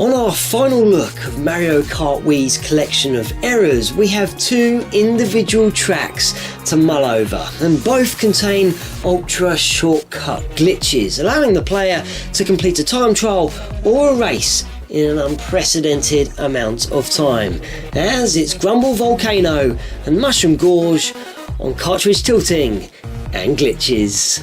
On our final look of Mario Kart Wii's collection of errors, we have two individual tracks to mull over, and both contain ultra shortcut glitches, allowing the player to complete a time trial or a race in an unprecedented amount of time, as it's Grumble Volcano and Mushroom Gorge on Cartridge Tilting and Glitches.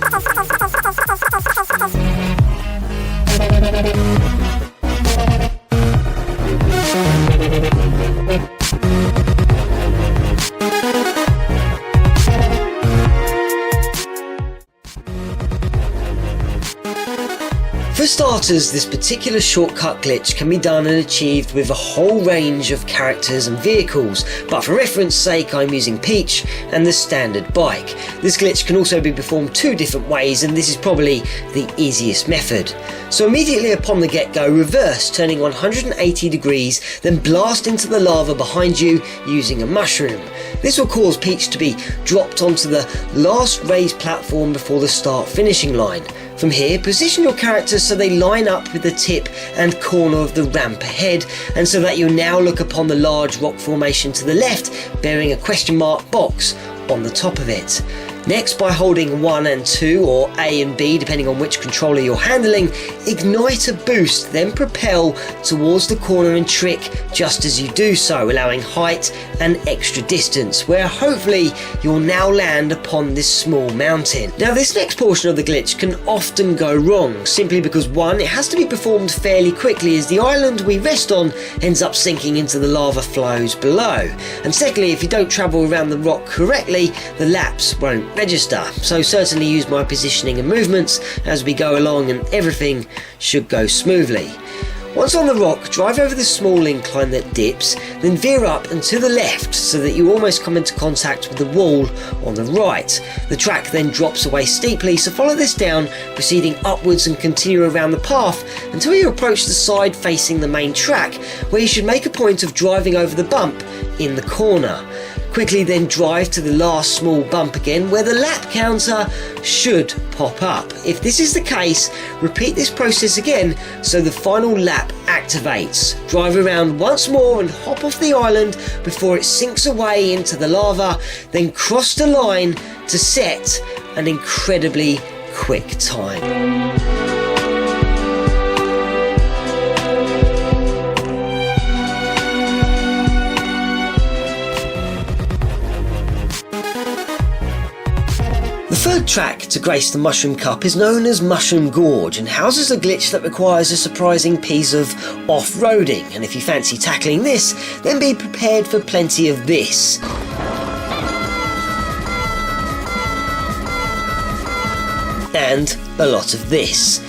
For starters, this particular shortcut glitch can be done and achieved with a whole range of characters and vehicles, but for reference sake I'm using Peach and the standard bike. This glitch can also be performed two different ways, and this is probably the easiest method. So immediately upon the get-go, reverse, turning 180 degrees, then blast into the lava behind you using a mushroom. This will cause Peach to be dropped onto the last raised platform before the start finishing line. From here, position your characters so they line up with the tip and corner of the ramp ahead, and so that you now look upon the large rock formation to the left bearing a question mark box on the top of it. Next, by holding 1 and 2 or A and B depending on which controller you're handling, ignite a boost, then propel towards the corner and trick just as you do so, allowing height and extra distance, where hopefully you'll now land upon this small mountain. Now this next portion of the glitch can often go wrong, simply because one, it has to be performed fairly quickly as the island we rest on ends up sinking into the lava flows below, and secondly, if you don't travel around the rock correctly, the laps won't register. So certainly use my positioning and movements as we go along, and everything should go smoothly. Once on the rock, drive over the small incline that dips, then veer up and to the left so that you almost come into contact with the wall on the right. The track then drops away steeply, so follow this down, proceeding upwards and continue around the path until you approach the side facing the main track, where you should make a point of driving over the bump in the corner. Quickly then drive to the last small bump again, where the lap counter should pop up. If this is the case, repeat this process again so the final lap activates. Drive around once more and hop off the island before it sinks away into the lava, then cross the line to set an incredibly quick time. The third track to grace the Mushroom Cup is known as Mushroom Gorge and houses a glitch that requires a surprising piece of off-roading, and if you fancy tackling this, then be prepared for plenty of this. And a lot of this.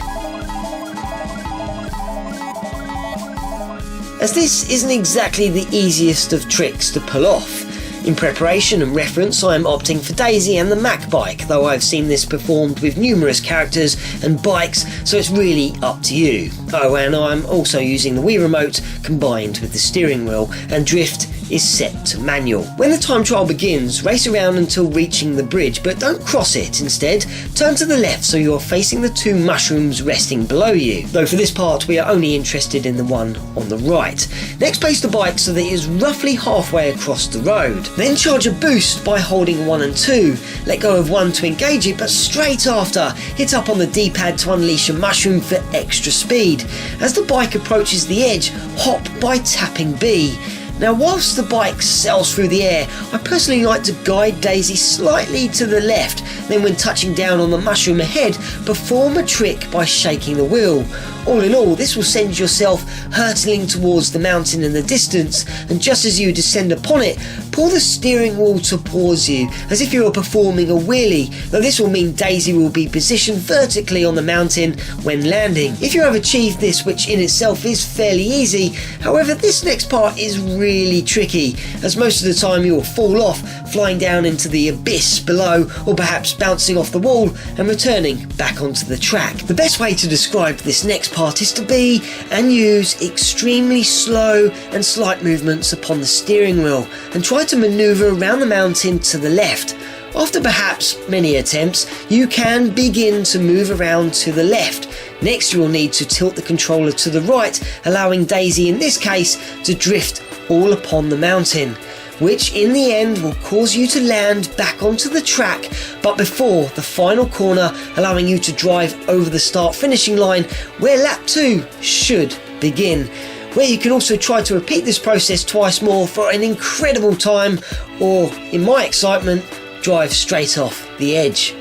As this isn't exactly the easiest of tricks to pull off. In preparation and reference, I am opting for Daisy and the Mac bike, though I've seen this performed with numerous characters and bikes, so it's really up to you. Oh, and I'm also using the Wii remote combined with the steering wheel, and drift is set to manual. When the time trial begins, race around until reaching the bridge, but don't cross it. Instead, turn to the left so you're facing the two mushrooms resting below you, though for this part we are only interested in the one on the right. Next, place the bike so that it is roughly halfway across the road. Then charge a boost by holding 1 and 2. Let go of 1 to engage it, but straight after, hit up on the D-pad to unleash a mushroom for extra speed. As the bike approaches the edge, hop by tapping B. Now whilst the bike sails through the air, I personally like to guide Daisy slightly to the left, then when touching down on the mushroom ahead, perform a trick by shaking the wheel. All in all, this will send yourself hurtling towards the mountain in the distance, and just as you descend upon it, pull the steering wheel towards you, as if you were performing a wheelie, though this will mean Daisy will be positioned vertically on the mountain when landing. If you have achieved this, which in itself is fairly easy, however this next part is really tricky, as most of the time you will fall off, flying down into the abyss below, or perhaps bouncing off the wall and returning back onto the track. The best way to describe this next part is to be and use extremely slow and slight movements upon the steering wheel, and try to maneuver around the mountain to the left. After perhaps many attempts, you can begin to move around to the left, Next you will need to tilt the controller to the right, allowing Daisy in this case to drift all upon the mountain, which in the end will cause you to land back onto the track, but before the final corner, allowing you to drive over the start finishing line where lap 2 should begin, where you can also try to repeat this process twice more for an incredible time, or in my excitement, drive straight off the edge.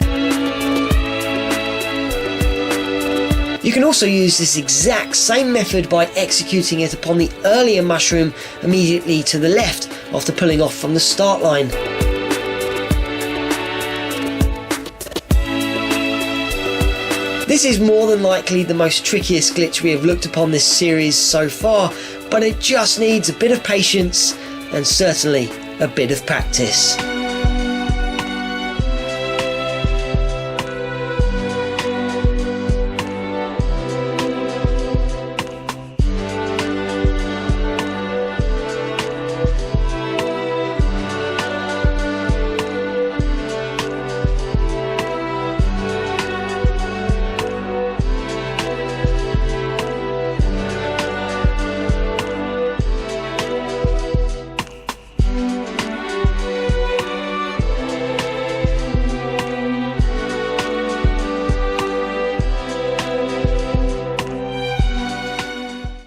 You can also use this exact same method by executing it upon the earlier mushroom immediately to the left after pulling off from the start line. This is more than likely the most trickiest glitch we have looked upon this series so far, but it just needs a bit of patience and certainly a bit of practice.